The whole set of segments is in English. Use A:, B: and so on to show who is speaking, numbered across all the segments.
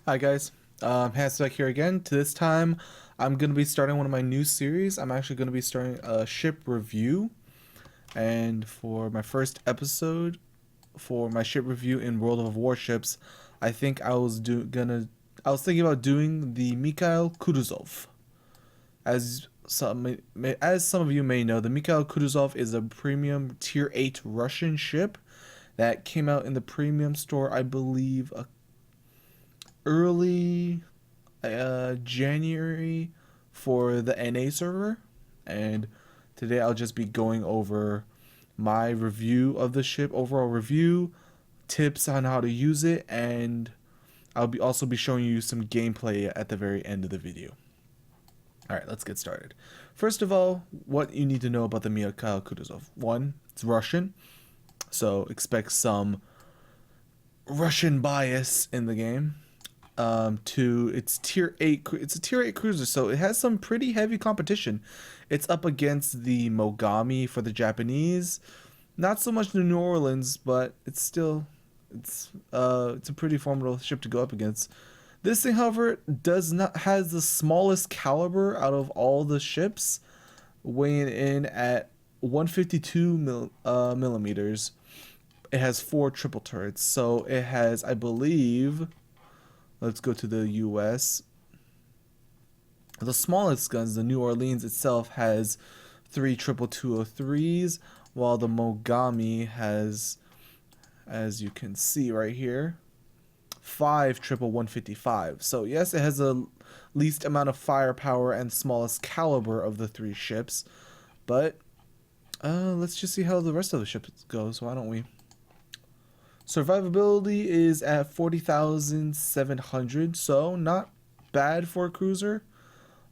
A: Hi guys, Hamspec here again. To this time, I'm going to be starting one of my new series. I'm actually going to be starting a ship review. And for my first episode, for my ship review in World of Warships, I think I was thinking about doing the Mikhail Kutuzov. As some of you may know, the Mikhail Kutuzov is a premium tier 8 Russian ship that came out in the premium store, I believe, early January for the NA server, and today I'll just be going over my review of the ship, overall review, tips on how to use it, and I'll be also be showing you some gameplay at the very end of the video. Alright, let's get started. First of all, what you need to know about the Mikhail Kutuzov. One, it's Russian, so expect some Russian bias in the game. To its tier 8, it's a tier 8 cruiser, so it has some pretty heavy competition. It's up against the Mogami for the Japanese, not so much the New Orleans, but it's a pretty formidable ship to go up against. This thing, however, has the smallest caliber out of all the ships, weighing in at 152 millimeters. It has 4 triple turrets, so it has, I believe, let's go to the US. The smallest guns, the New Orleans itself, has 3 triple 203s, while the Mogami has, as you can see right here, 5 triple 155. So yes, it has the least amount of firepower and smallest caliber of the 3 ships, but let's just see how the rest of the ships goes. Why don't we? Survivability is at 40,700, so not bad for a cruiser.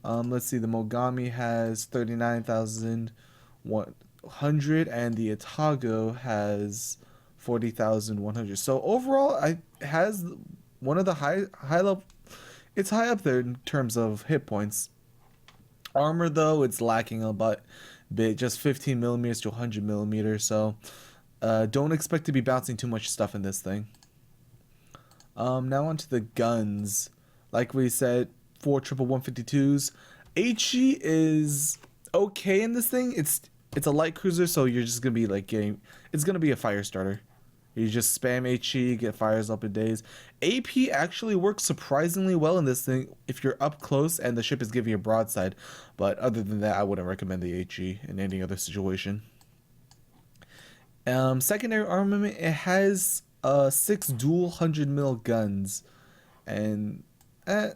A: Let's see, the Mogami has 39,100 and the Atago has 40,100. So overall, it has one of the high level. It's high up there in terms of hit points. Armor though, it's lacking a bit, just 15 millimeters to 100 millimeters. So don't expect to be bouncing too much stuff in this thing. Now onto the guns. Like we said, 4 triple 152s. HE is okay in this thing. It's a light cruiser, so you're just gonna be like it's gonna be a fire starter. You just spam HE, get fires up in days. AP actually works surprisingly well in this thing if you're up close and the ship is giving you a broadside. But other than that, I wouldn't recommend the HE in any other situation. Secondary armament, it has 6 dual 100 mil guns, and in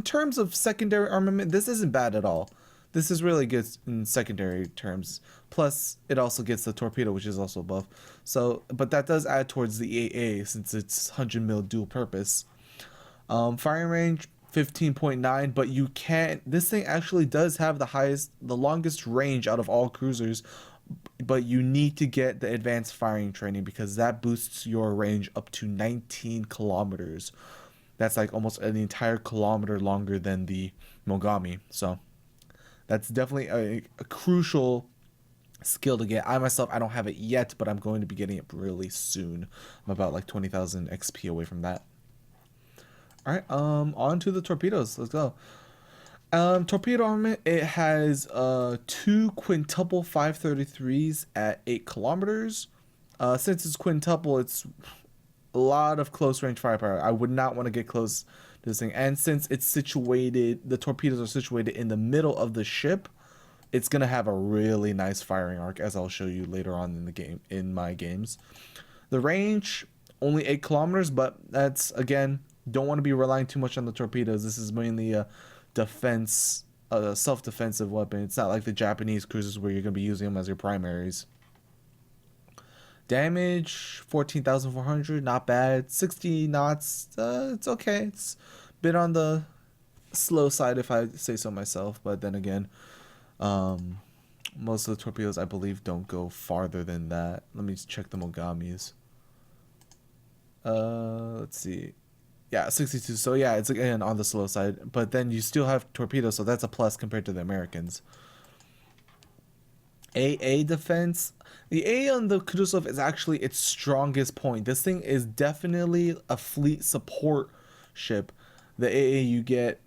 A: terms of secondary armament, this isn't bad at all. This is really good in secondary terms. Plus, it also gets the torpedo, which is also buff. So, but that does add towards the AA since it's 100 mil dual purpose. Firing range 15.9, but you can't. This thing actually does have the longest range out of all cruisers, but you need to get the advanced firing training because that boosts your range up to 19 kilometers. That's like almost an entire kilometer longer than the Mogami. So that's definitely a crucial skill to get. I myself, I don't have it yet, but I'm going to be getting it really soon. I'm about like 20,000 XP away from that. All right, on to the torpedoes. Let's go. Torpedo armament, it has 2 quintuple 533s at 8 kilometers. Since it's quintuple, it's a lot of close range firepower. I would not want to get close to this thing. And since it's situated, the torpedoes are situated in the middle of the ship, it's going to have a really nice firing arc, as I'll show you later on in the game, in my games. The range, only 8 kilometers, but that's, again, don't want to be relying too much on the torpedoes. This is mainly a defense, self-defensive weapon. It's not like the Japanese cruisers where you're going to be using them as your primaries. Damage 14,400, not bad. 60 knots, it's okay. It's a bit on the slow side if I say so myself, but then again, most of the torpedoes I believe don't go farther than that. Let me check the Mogamis. Let's see. Yeah, 62. So yeah, it's again on the slow side, but then you still have torpedoes, so that's a plus compared to the Americans. AA defense. The A on the Kutuzov is actually its strongest point. This thing is definitely a fleet support ship. The AA you get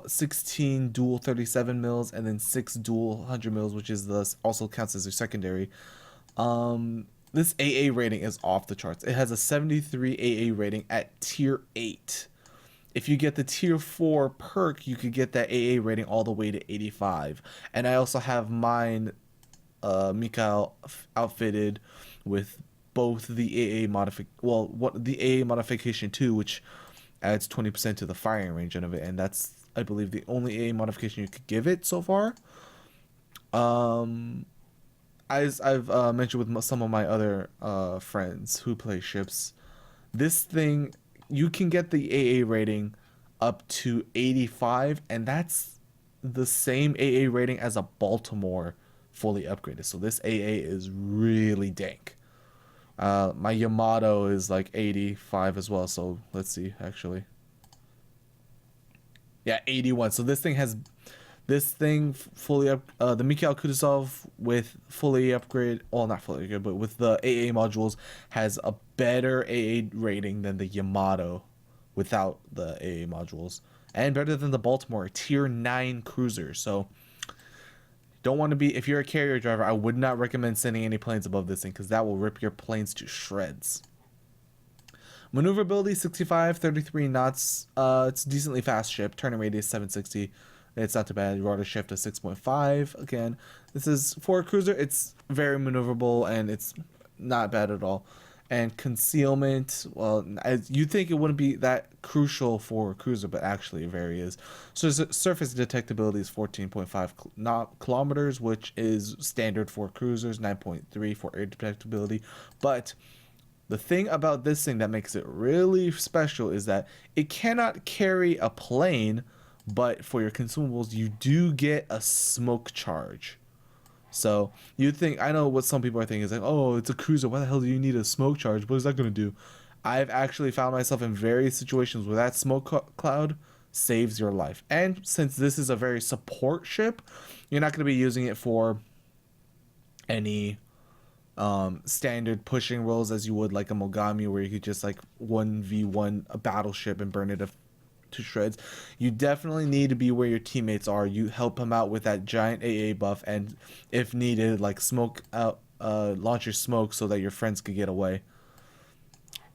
A: 16 dual 37 mils and then 6 dual 100 mils, which is the also counts as your secondary. This AA rating is off the charts. It has a 73 AA rating at tier 8. If you get the tier 4 perk, you could get that AA rating all the way to 85. And I also have mine, Mikhail, outfitted with both the the AA modification 2, which adds 20% to the firing range of it, and that's, I believe, the only AA modification you could give it so far. As I've mentioned with some of my other friends who play ships, this thing, you can get the AA rating up to 85, and that's the same AA rating as a Baltimore fully upgraded. So this AA is really dank. My Yamato is like 85 as well. So let's see, actually. Yeah, 81. So this thing fully up, the Mikhail Kutuzov with fully upgrade, well, not fully upgrade, but with the AA modules has a better AA rating than the Yamato without the AA modules, and better than the Baltimore tier 9 cruiser. So don't want to be, if you're a carrier driver, I would not recommend sending any planes above this thing, because that will rip your planes to shreds. Maneuverability 65, 33 knots. It's a decently fast ship. Turning radius 760. It's not too bad. Rudder shift is 6.5. Again, this is for a cruiser. It's very maneuverable and it's not bad at all. And concealment, well, as you think it wouldn't be that crucial for a cruiser, but actually it very is. So surface detectability is 14.5 kilometers, which is standard for cruisers, 9.3 for air detectability. But the thing about this thing that makes it really special is that it cannot carry a plane, but for your consumables, you do get a smoke charge. So you think, I know what some people are thinking is like, oh, it's a cruiser. Why the hell do you need a smoke charge? What is that going to do? I've actually found myself in various situations where that smoke cloud saves your life. And since this is a very support ship, you're not going to be using it for any standard pushing rolls as you would like a Mogami, where you could just like 1v1 a battleship and burn it to shreds. You definitely need to be where your teammates are. You help them out with that giant AA buff, and if needed, like smoke out, launch your smoke so that your friends could get away.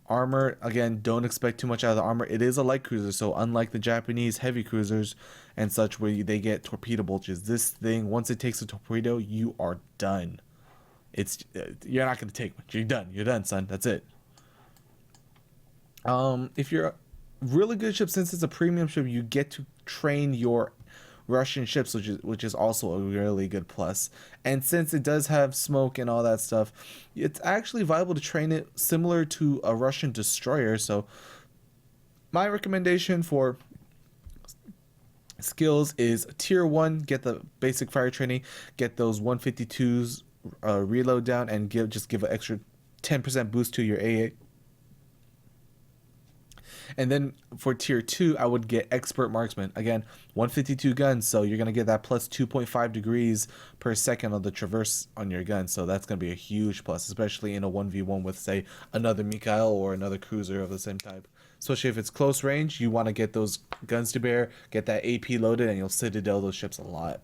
A: Armor, again, don't expect too much out of the armor. It is a light cruiser, so unlike the Japanese heavy cruisers and such where they get torpedo bulges, this thing, once it takes a torpedo, you are done. It's you're not going to take much. You're done, son. That's it. If you're a really good ship, since it's a premium ship, you get to train your Russian ships, which is also a really good plus. And since it does have smoke and all that stuff, it's actually viable to train it similar to a Russian destroyer. So my recommendation for skills is tier 1, get the basic fire training, get those 152s reload down, and give an extra 10% boost to your AA. And then for tier 2, I would get expert marksman. Again, 152 guns, so you're going to get that plus 2.5 degrees per second on the traverse on your gun. So that's going to be a huge plus, especially in a 1v1 with, say, another Mikhail or another cruiser of the same type. Especially if it's close range, you want to get those guns to bear, get that AP loaded, and you'll citadel those ships a lot.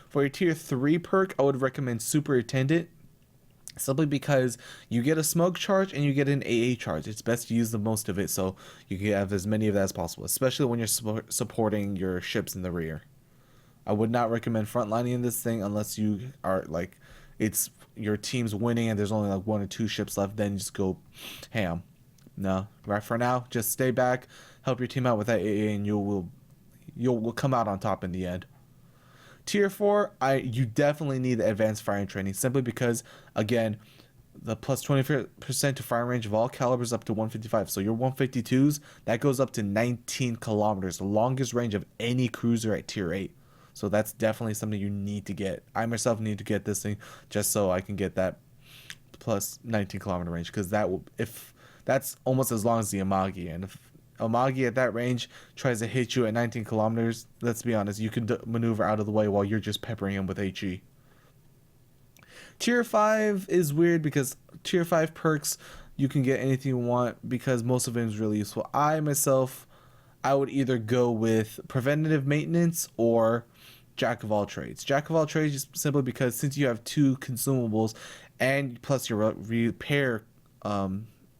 A: For your tier 3 perk, I would recommend Superintendent, simply because you get a smoke charge and you get an AA charge. It's best to use the most of it so you can have as many of that as possible, especially when you're supporting your ships in the rear. I would not recommend frontlining this thing unless you are like, it's your team's winning and there's only like 1 or 2 ships left, then just go ham. No, right, for now, just stay back, help your team out with that AA, and you'll come out on top in the end. Tier 4, you definitely need the advanced firing training, simply because, again, the plus 20% to firing range of all calibers up to 155. So your 152s, that goes up to 19 kilometers, the longest range of any cruiser at tier 8. So that's definitely something you need to get. I myself need to get this thing just so I can get that plus 19 kilometer range, because that's almost as long as the Amagi, and if Amagi at that range tries to hit you at 19 kilometers, let's be honest, you can maneuver out of the way while you're just peppering him with HE. Tier 5 is weird because tier 5 perks, you can get anything you want because most of it is really useful. I would either go with preventative maintenance or jack of all trades. Jack of all trades is simply because since you have two consumables and plus your repair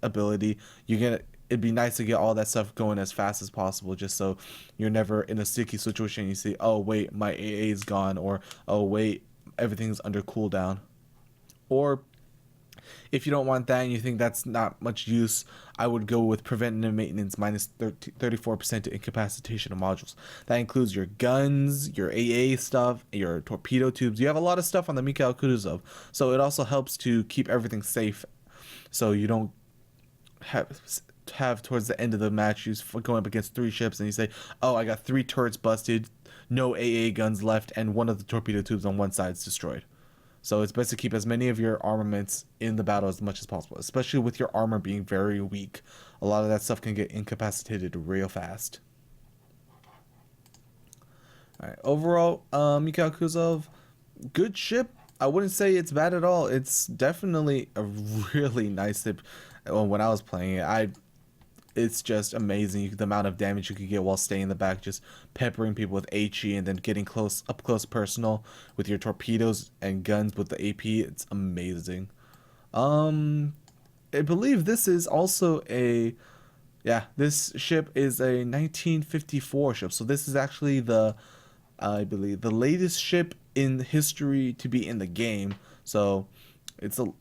A: ability, it'd be nice to get all that stuff going as fast as possible, just so you're never in a sticky situation. You see, oh wait, my AA is gone, or oh wait, everything's under cooldown. Or if you don't want that and you think that's not much use, I would go with preventative maintenance minus 34% to incapacitation of modules. That includes your guns, your AA stuff, your torpedo tubes. You have a lot of stuff on the Mikhail Kutuzov, so it also helps to keep everything safe, so you don't have towards the end of the match you going up against 3 ships and you say, oh, I got 3 turrets busted, no AA guns left, and one of the torpedo tubes on one side is destroyed. So it's best to keep as many of your armaments in the battle as much as possible, especially with your armor being very weak. A lot of that stuff can get incapacitated real fast. Alright, overall, Mikhail Kutuzov, good ship. I wouldn't say it's bad at all. It's definitely a really nice ship. When I was playing it, it's just amazing the amount of damage you could get while staying in the back, just peppering people with HE and then getting up close personal with your torpedoes and guns with the AP. It's amazing. I believe this is also this ship is a 1954 ship. So this is actually I believe the latest ship in history to be in the game. So it's a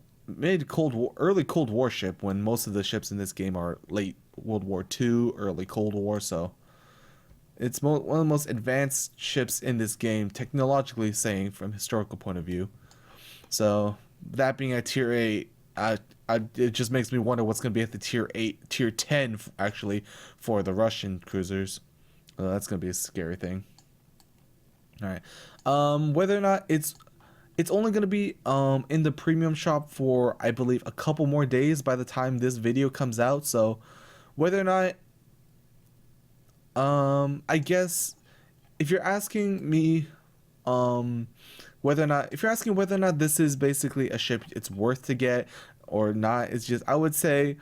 A: early Cold War ship, when most of the ships in this game are late World War II, early Cold War. So it's one of the most advanced ships in this game, technologically saying, from historical point of view. So that being a tier 8, it just makes me wonder what's going to be at the tier 10 actually for the Russian cruisers. That's going to be a scary thing. All right, whether or not it's only going to be in the premium shop for, I believe, a couple more days by the time this video comes out. So whether or not, I guess if you're asking me whether or not this is basically a ship it's worth to get or not, it's just, I would say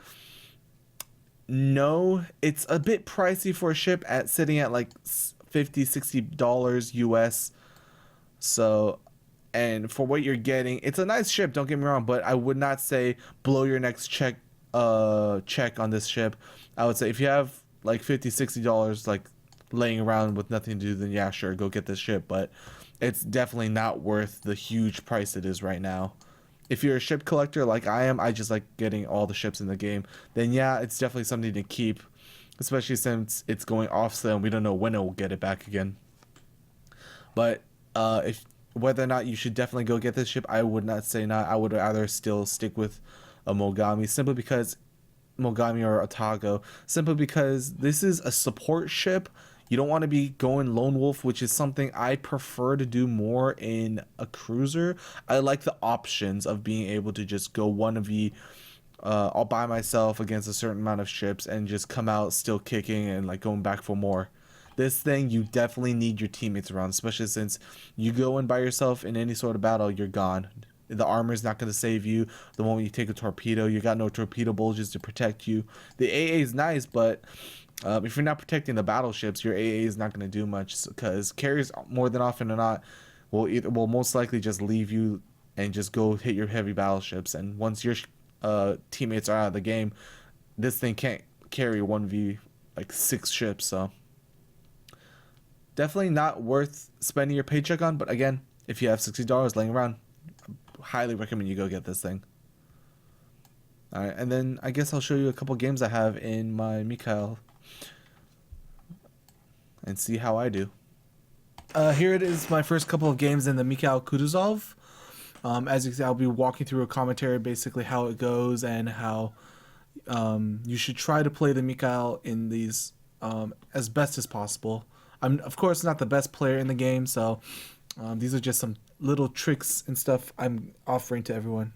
A: no. It's a bit pricey for a ship sitting at like $50-$60 US. So, and for what you're getting, it's a nice ship, don't get me wrong, but I would not say blow your next check on this ship. I would say if you have like $50-$60 like laying around with nothing to do, then yeah, sure, go get this ship, but it's definitely not worth the huge price it is right now. If you're a ship collector like I am, I just like getting all the ships in the game, then yeah, it's definitely something to keep, especially since it's going off sale and we don't know when it will get it back again. But whether or not you should definitely go get this ship, I would not say not. I would rather still stick with a Mogami, simply because Mogami or Otago, simply because this is a support ship. You don't want to be going lone wolf, which is something I prefer to do more in a cruiser. I like the options of being able to just go 1v all by myself against a certain amount of ships and just come out still kicking and like going back for more. This thing, you definitely need your teammates around, especially since you go in by yourself in any sort of battle, you're gone. The armor is not going to save you. The moment you take a torpedo, you got no torpedo bulges to protect you. The AA is nice, but if you're not protecting the battleships, your AA is not going to do much, because carriers more than often than not will most likely just leave you and just go hit your heavy battleships. And once your teammates are out of the game, this thing can't carry 1v like 6 ships. So definitely not worth spending your paycheck on, but again, if you have $60 laying around, highly recommend you go get this thing. Alright, and then I guess I'll show you a couple games I have in my Mikhail and see how I do. Here it is, my first couple of games in the Mikhail Kutuzov. As you can see, I'll be walking through a commentary, basically how it goes and how you should try to play the Mikhail in these as best as possible. I'm, of course, not the best player in the game, so these are just some little tricks and stuff I'm offering to everyone.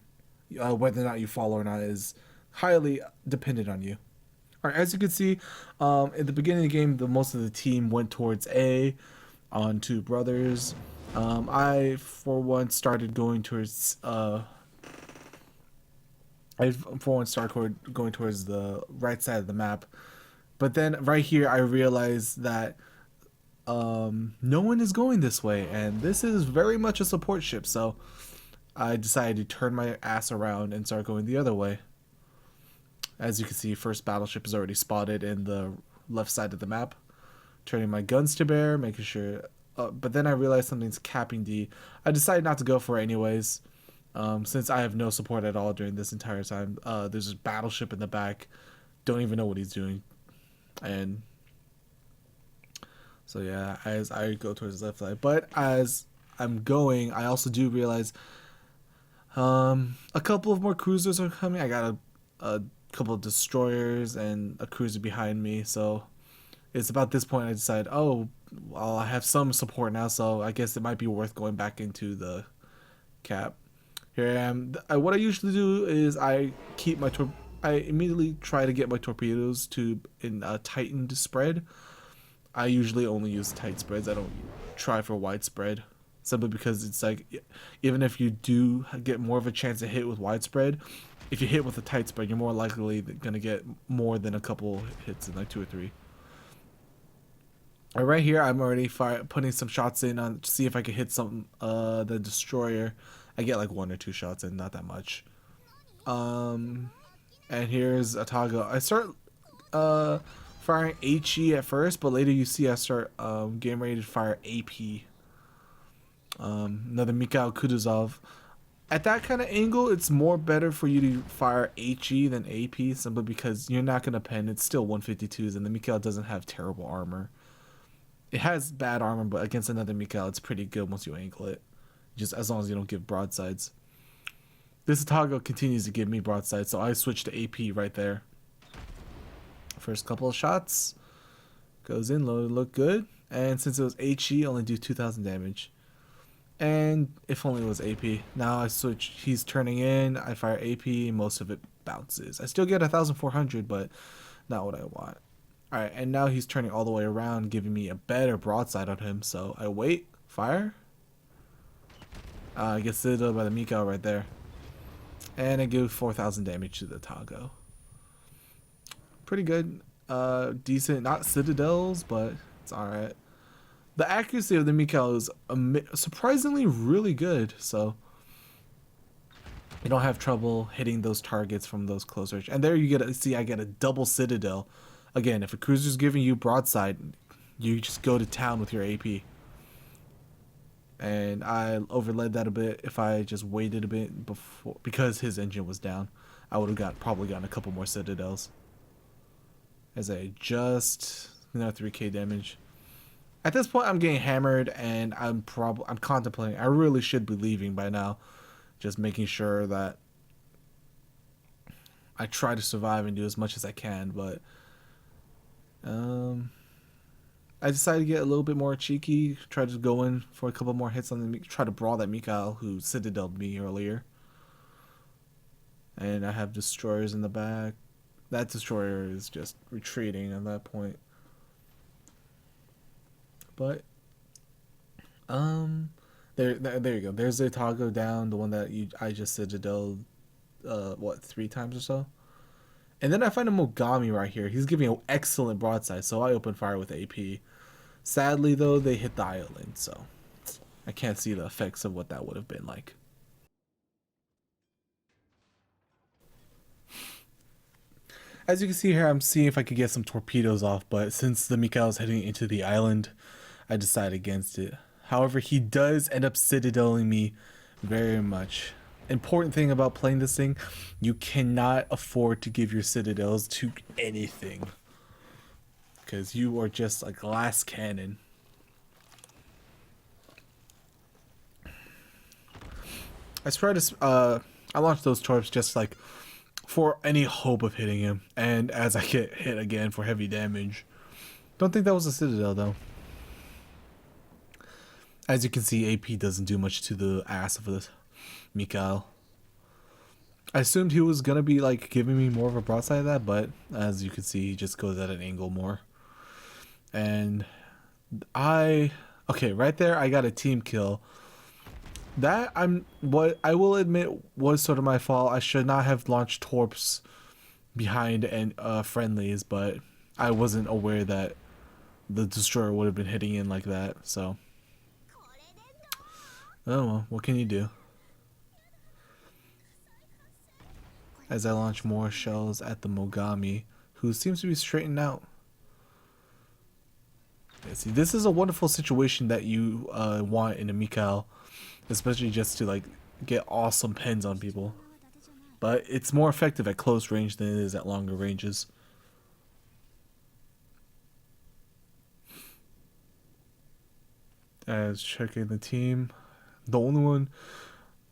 A: Whether or not you follow or not is highly dependent on you. All right, as you can see, at the beginning of the game, most of the team went towards A on 2 brothers. I for one started going towards going towards the right side of the map, but then right here I realized that no one is going this way, and this is very much a support ship. So I decided to turn my ass around and start going the other way. As you can see, first battleship is already spotted in the left side of the map. Turning my guns to bear, making sure. But then I realized something's capping D. I decided not to go for it anyways, since I have no support at all during this entire time. There's a battleship in the back. Don't even know what he's doing. And so yeah, as I go towards the left side. But as I'm going, I also do realize a couple of more cruisers are coming. I got a couple of destroyers and a cruiser behind me. So it's about this point I decide, oh, well, I have some support now, so I guess it might be worth going back into the cap. Here I am. What I usually do is I immediately try to get my torpedoes to in a tightened spread. I usually only use tight spreads. I don't try for widespread, simply because it's like, even if you do get more of a chance to hit with widespread, if you hit with a tight spread, you're more likely gonna get more than a couple hits in like 2 or 3. Right here, I'm already putting some shots in on to see if I can hit some the destroyer. I get like 1 or 2 shots in, not that much. And here's Atago. I start firing HE at first, but later you see I start getting ready to fire AP. Another Mikhail Kutuzov. At that kind of angle, it's more better for you to fire HE than AP, simply because you're not gonna pen. It's still 152s, and the Mikhail doesn't have terrible armor. It has bad armor, but against another Mikhail, it's pretty good once you angle it. Just as long as you don't give broadsides. This Atago continues to give me broadsides, so I switch to AP right there. First couple of shots. Goes in, look good. And since it was HE, only do 2,000 damage. And if only it was AP. Now I switch, he's turning in, I fire AP, most of it bounces. I still get 1,400, but not what I want. Alright, and now he's turning all the way around, giving me a better broadside on him. So I wait, fire. I get citadel by the Mikhail right there. And I give 4,000 damage to the Tago. Pretty good. Decent, not citadels, but it's alright. The accuracy of the Mikhail is surprisingly really good, so you don't have trouble hitting those targets from those close range. And there you get see I get a double citadel. Again, if a cruiser's giving you broadside, you just go to town with your AP. And I overlaid that a bit. If I just waited a bit before, because his engine was down, I would have probably gotten a couple more citadels. As I just 3k damage. At this point, I'm getting hammered, and I'm contemplating. I really should be leaving by now, just making sure that I try to survive and do as much as I can. But I decided to get a little bit more cheeky, try to go in for a couple more hits on the try to brawl that Mikhail who citadeled me earlier. And I have destroyers in the back. That destroyer is just retreating at that point. But there you go. There's the Tago down, the one that I just citadeled what 3 times or so. And then I find a Mogami right here. He's giving an excellent broadside, so I open fire with AP. Sadly though, they hit the island, so I can't see the effects of what that would have been like. As you can see here, I'm seeing if I could get some torpedoes off, but since the Mikhail is heading into the island, I decided against it. However, he does end up citadeling me very much. Important thing about playing this thing, you cannot afford to give your citadels to anything, because you are just a glass cannon. I launched those torps just like for any hope of hitting him, and as I get hit again for heavy damage. Don't think that was a citadel though. As you can see, AP doesn't do much to the ass of this Mikhail. I assumed he was gonna be like giving me more of a broadside of that, but as you can see, he just goes at an angle more. And I Okay, right there, I got a team kill. That what I will admit was sort of my fault. I should not have launched torps behind and friendlies, but I wasn't aware that the destroyer would have been hitting in like that. So, oh well, what can you do? As I launch more shells at the Mogami, who seems to be straightened out. Yeah, see, this is a wonderful situation that you want in a Mikhail, especially just to like get awesome pens on people. But it's more effective at close range than it is at longer ranges. As checking the team, the only one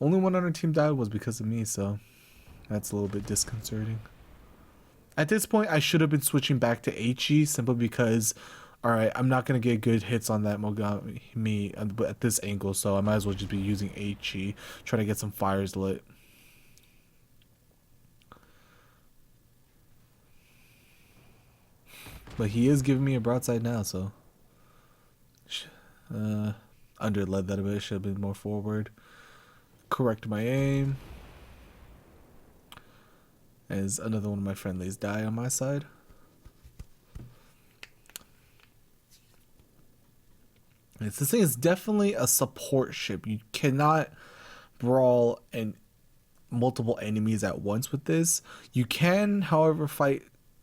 A: on our team died was because of me, so that's a little bit disconcerting. At this point, I should have been switching back to HE simply because, alright, I'm not going to get good hits on that Mogami at this angle, so I might as well just be using HE, trying to get some fires lit. But he is giving me a broadside now, so underled that a bit, should have been more forward. Correct my aim. As another one of my friendlies die on my side. This thing is definitely a support ship. You cannot brawl and multiple enemies at once with this. You can, however, fight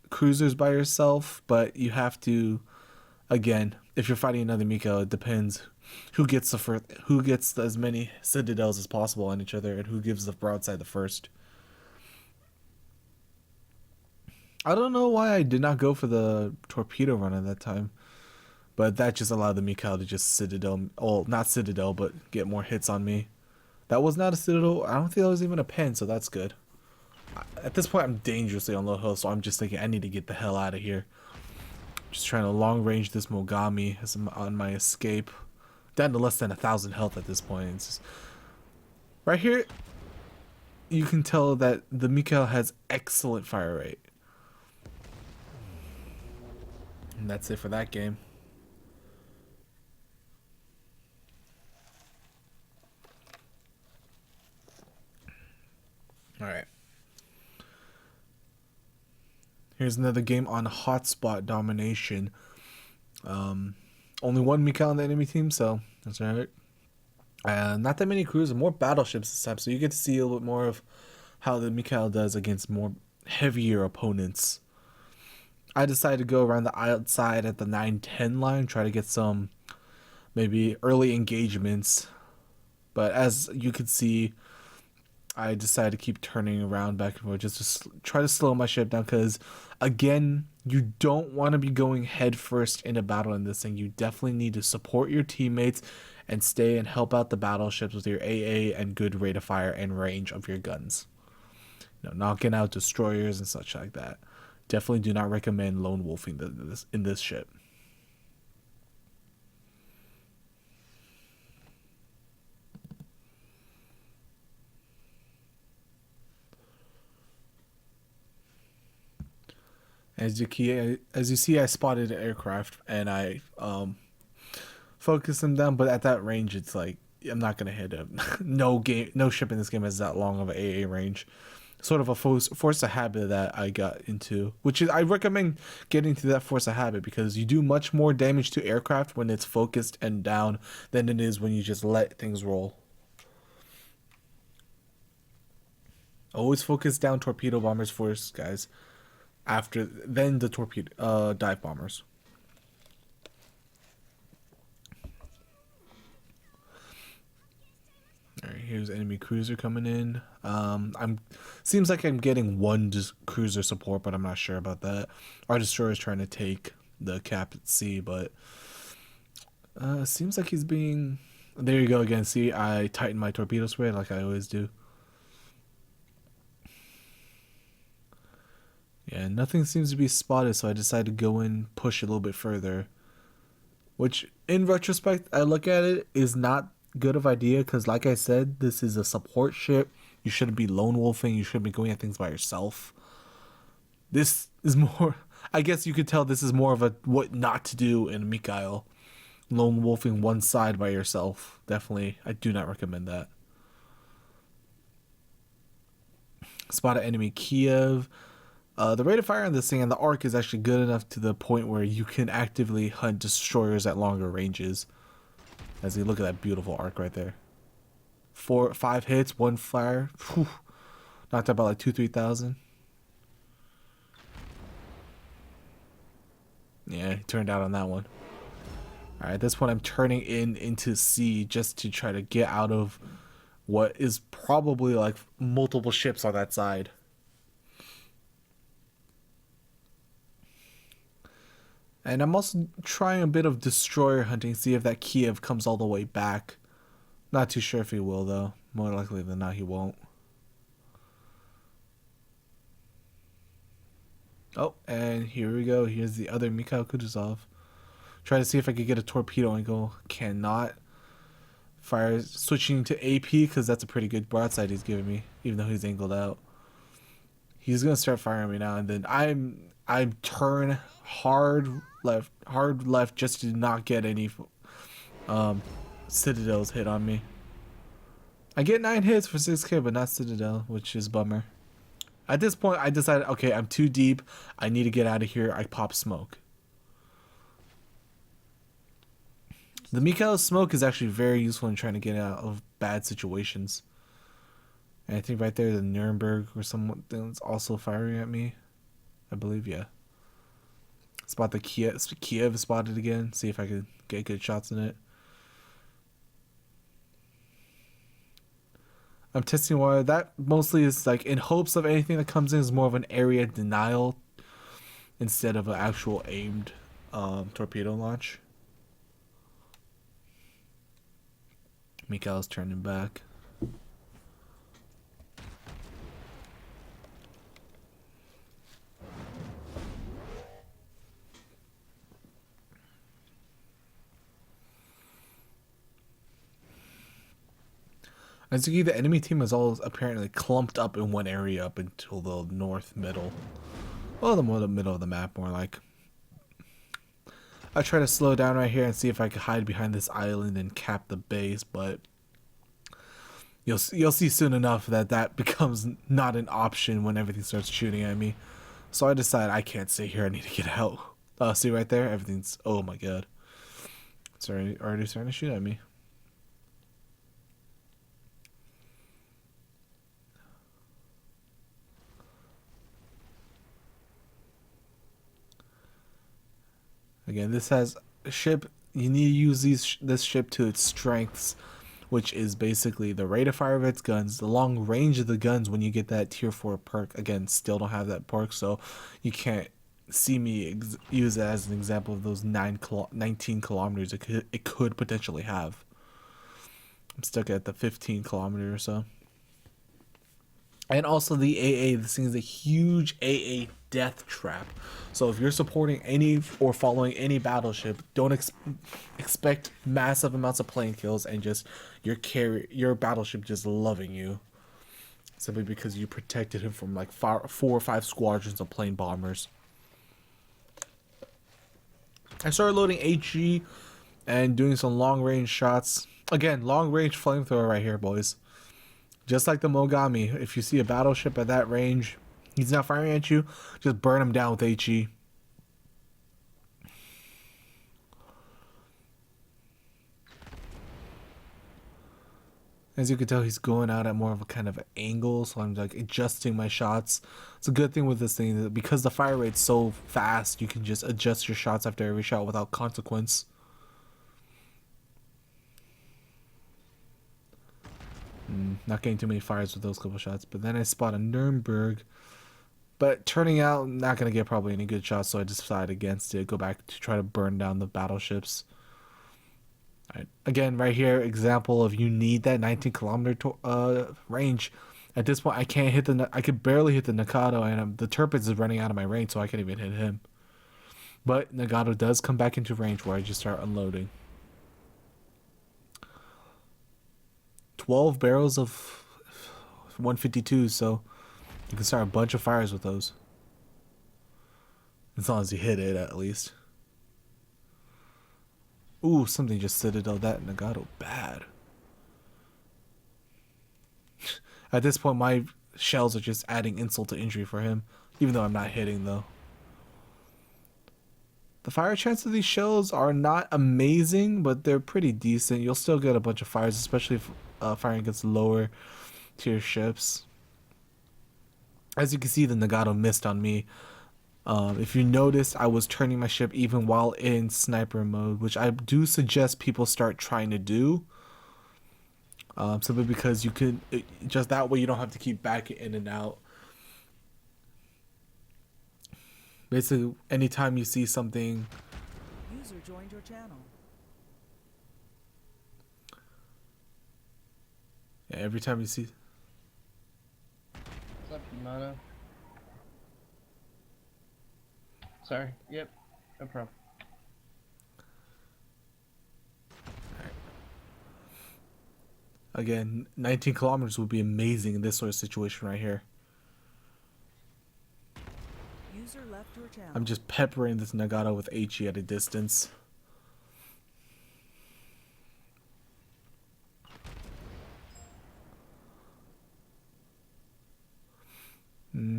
A: cruisers by yourself, but you have to, again, if you're fighting another Mikhail, it depends who gets the first, who gets as many citadels as possible on each other, and who gives the broadside the first. I don't know why I did not go for the torpedo run at that time, but that just allowed the Mikhail to just citadel, well, not citadel, but get more hits on me. That was not a citadel. I don't think that was even a pen, so that's good. At this point, I'm dangerously on low health, so I'm just thinking I need to get the hell out of here. Just trying to long range this Mogami as I'm on my escape. Down to less than 1,000 health at this point. It's just... Right here, you can tell that the Mikhail has excellent fire rate. And that's it for that game. Alright. Here's another game on hotspot domination. Only one Mikhail on the enemy team, so that's alright. Not that many cruisers, more battleships this time, so you get to see a little bit more of how the Mikhail does against more heavier opponents. I decided to go around the outside at the 9-10 line, try to get some maybe early engagements. But as you can see, I decided to keep turning around back and forth just to try to slow my ship down, because again, you don't want to be going head first in a battle in this thing. You definitely need to support your teammates and stay and help out the battleships with your AA and good rate of fire and range of your guns. You know, knocking out destroyers and such like that. Definitely do not recommend lone wolfing in this ship. As you see, I spotted an aircraft and I focused them down, but at that range, it's like I'm not gonna hit him. No ship in this game has that long of an AA range. Sort of a force of habit that I got into, which is I recommend getting to that force of habit, because you do much more damage to aircraft when it's focused and down than it is when you just let things roll. Always focus down torpedo bombers first, guys. Then the torpedo dive bombers. Alright, here's enemy cruiser coming in. Seems like I'm getting one cruiser support, but I'm not sure about that. Our destroyer is trying to take the cap at sea, but seems like he's being... There you go again. See, I tighten my torpedo spray like I always do. Yeah, nothing seems to be spotted, so I decided to go in, push a little bit further. Which, in retrospect, I look at it, is not good of idea, because like I said, this is a support ship. You shouldn't be lone wolfing. You shouldn't be going at things by yourself. This is more... I guess you could tell this is more of a what not to do in Mikhail. lone wolfing one side by yourself. Definitely, I do not recommend that. Spot an enemy Kiev. The rate of fire on this thing and the arc is actually good enough to the point where you can actively hunt destroyers at longer ranges. As you look at that beautiful arc right there. 5 hits, 1 fire. Whew. Knocked out by like 2,000-3,000. Yeah, he turned out on that one. Alright, at this point I'm turning into C just to try to get out of what is probably like multiple ships on that side. And I'm also trying a bit of destroyer hunting, see if that Kiev comes all the way back. Not too sure if he will though. More likely than not he won't. Oh, and here we go. Here's the other Mikhail Kutuzov. Try to see if I could get a torpedo angle. Cannot. Fire switching to AP because that's a pretty good broadside he's giving me, even though he's angled out. He's gonna start firing me now, and then I'm turn hard left just to not get any citadels hit on me. I get 9 hits for 6k, but not citadel, which is bummer. At this point, I decided, okay, I'm too deep. I need to get out of here. I pop smoke. The Mikhail smoke is actually very useful in trying to get out of bad situations. And I think right there, the Nuremberg or something's also firing at me. I believe, yeah. Spot the Kiev spotted again. See if I could get good shots in it. I'm testing water. That mostly is like in hopes of anything that comes in is more of an area denial instead of an actual aimed torpedo launch. Mikhail's turning back. As you see, the enemy team is all apparently clumped up in one area up until the north middle. Well, the middle of the map, more like. I try to slow down right here and see if I can hide behind this island and cap the base, but you'll see soon enough that that becomes not an option when everything starts shooting at me. So I decide I can't stay here. I need to get out. See right there? Everything's... Oh my god. It's already starting to shoot at me. Again, this has a ship. You need to use this ship to its strengths, which is basically the rate of fire of its guns, the long range of the guns when you get that tier 4 perk. Again, still don't have that perk, so you can't see me use it as an example of those 19 kilometers it could potentially have. I'm stuck at the 15 kilometer or so. And also the AA, this thing is a huge AA death trap. So if you're supporting any or following any battleship, don't expect massive amounts of plane kills and just your battleship just loving you. Simply because you protected him from like 4 or 5 squadrons of plane bombers. I started loading HE and doing some long range shots. Again, long range flamethrower right here, boys. Just like the Mogami, if you see a battleship at that range, he's not firing at you, just burn him down with HE. As you can tell, he's going out at more of a kind of an angle, so I'm like adjusting my shots. It's a good thing with this thing that because the fire rate's so fast, you can just adjust your shots after every shot without consequence. Not getting too many fires with those couple shots, but then I spot a Nuremberg, but turning out not gonna get probably any good shots, so I decided against it. Go back to try to burn down the battleships. Alright. Again, right here, example of you need that 19 kilometer range. At this point, I can't hit I could barely hit the Nagato, and the Torpedoes is running out of my range, so I can't even hit him. But Nagato does come back into range where I just start unloading. 12 barrels of 152, so you can start a bunch of fires with those. As long as you hit it, at least. Ooh, something just citadel that Nagato bad. At this point, my shells are just adding insult to injury for him, even though I'm not hitting though. The fire chance of these shells are not amazing, but they're pretty decent. You'll still get a bunch of fires, especially if firing against lower tier ships. As you can see, the Nagato missed on me. If you noticed, I was turning my ship even while in sniper mode, which I do suggest people start trying to do. Simply because you can, just that way you don't have to keep backing in and out. Basically, anytime you see something.
B: User joined your channel.
A: Yeah, every time you see.
C: What's up, Yamano? Sorry. Yep. No problem.
A: Again, 19 kilometers would be amazing in this sort of situation right here.
B: User left your channel.
A: I'm just peppering this Nagato with HE at a distance.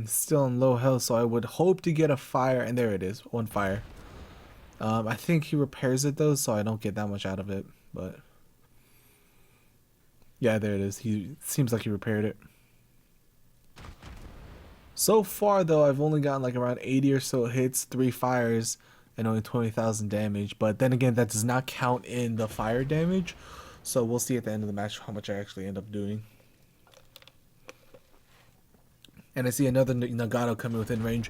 A: Still in low health, so I would hope to get a fire, and there it is, one fire. I think he repairs it though, so I don't get that much out of it, but yeah, there it is. He seems like he repaired it. So far though, I've only gotten like around 80 or so hits, 3 fires, and only 20,000 damage. But then again, that does not count in the fire damage, so we'll see at the end of the match how much I actually end up doing. And I see another Nagato coming within range.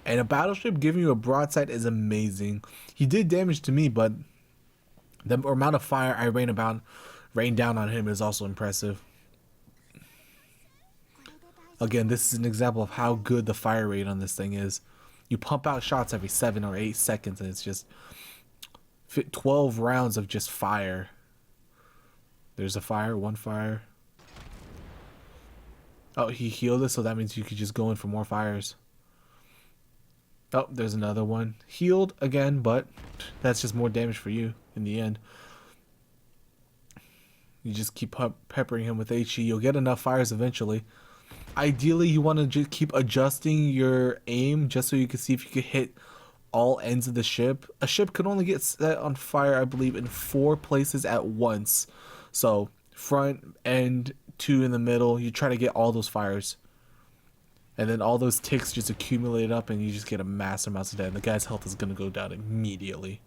A: And a battleship giving you a broadside is amazing. He did damage to me, but the amount of fire I rain down on him is also impressive. Again, this is an example of how good the fire rate on this thing is. You pump out shots every 7 or 8 seconds, and it's just 12 rounds of just fire. There's a fire, one fire. Oh, he healed it, so that means you could just go in for more fires. Oh, there's another one. Healed again, but that's just more damage for you in the end. You just keep peppering him with HE. You'll get enough fires eventually. Ideally, you want to just keep adjusting your aim just so you can see if you can hit all ends of the ship. A ship can only get set on fire, I believe, in 4 places at once. So, front, end, 2 in the middle, you try to get all those fires, and then all those ticks just accumulate up, and you just get a massive amount of death. The guy's health is going to go down immediately.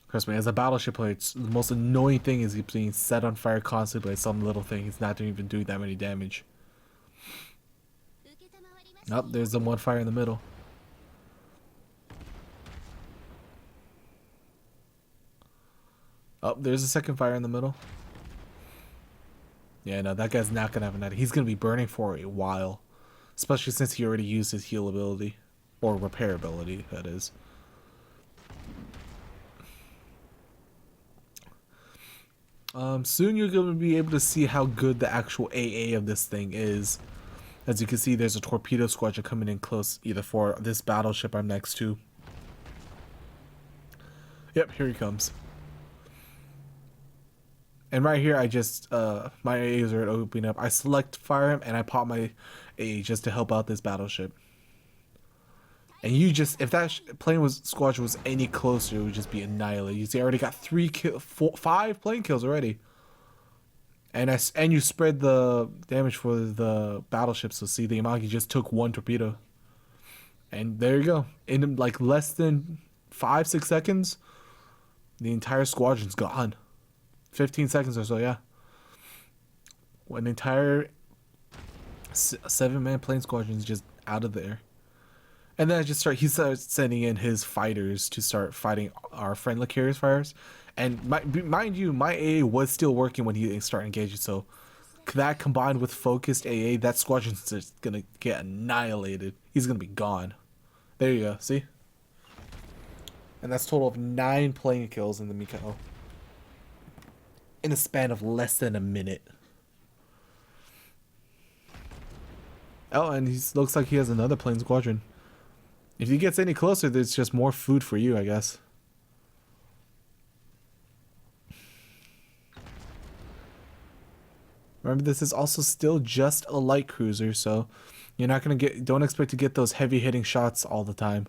A: Trust me, as a battleship player, it's the most annoying thing is being set on fire constantly by some little thing. He's not even doing that many damage. Oh, there's the one fire in the middle. Oh, there's a second fire in the middle. Yeah, no, that guy's not going to have an idea. He's going to be burning for a while. Especially since he already used his heal ability. Or repair ability, that is. Soon you're going to be able to see how good the actual AA of this thing is. As you can see, there's a torpedo squadron coming in close, either for this battleship I'm next to. Yep, here he comes. And right here, I just, my AAs are opening up. I select fire him, and I pop my AA just to help out this battleship. And you just, if that squadron was any closer, it would just be annihilated. You see, I already got 5 plane kills already. And you spread the damage for the battleship. So see, the Yamagi just took 1 torpedo. And there you go. In like less than 5-6 seconds, the entire squadron's gone. 15 seconds or so, yeah. An entire 7-man plane squadron is just out of there. And then he starts sending in his fighters to start fighting our friendly carriers fires. And mind you, my AA was still working when he started engaging. So that combined with focused AA, that squadron's just going to get annihilated. He's going to be gone. There you go, see? And that's a total of 9 plane kills in the Mikhail. In a span of less than a minute. Oh, and he looks like he has another plane squadron. If he gets any closer, there's just more food for you, I guess. Remember, this is also still just a light cruiser, so you're not gonna don't expect to get those heavy hitting shots all the time.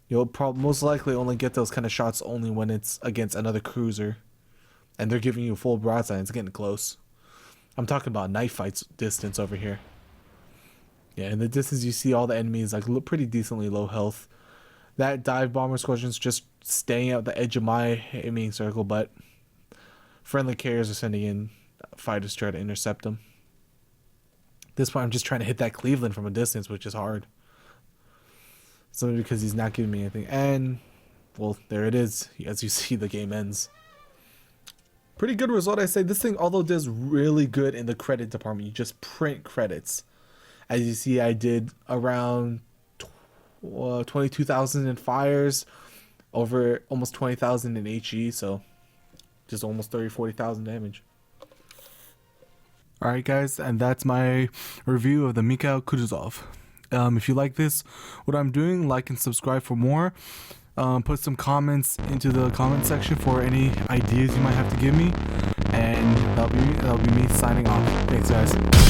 A: You'll most likely only get those kind of shots only when it's against another cruiser, and they're giving you full broadside. It's getting close. I'm talking about knife fights distance over here. Yeah, in the distance you see all the enemies like look pretty decently low health. That dive bomber squadron's just staying at the edge of my aiming circle, but friendly carriers are sending in fighters to try to intercept them. At this point, I'm just trying to hit that Cleveland from a distance, which is hard. Simply because he's not giving me anything. And, well, there it is. As you see, the game ends. Pretty good result, I say. This thing, although does really good in the credit department, you just print credits. As you see, I did around 22,000 in fires, over almost 20,000 in HE, so just almost 40,000 damage. Alright guys, and that's my review of the Mikhail Kutuzov. If you like this, what I'm doing, like and subscribe for more. Put some comments into the comment section for any ideas you might have to give me. And that'll be me signing off. Thanks guys.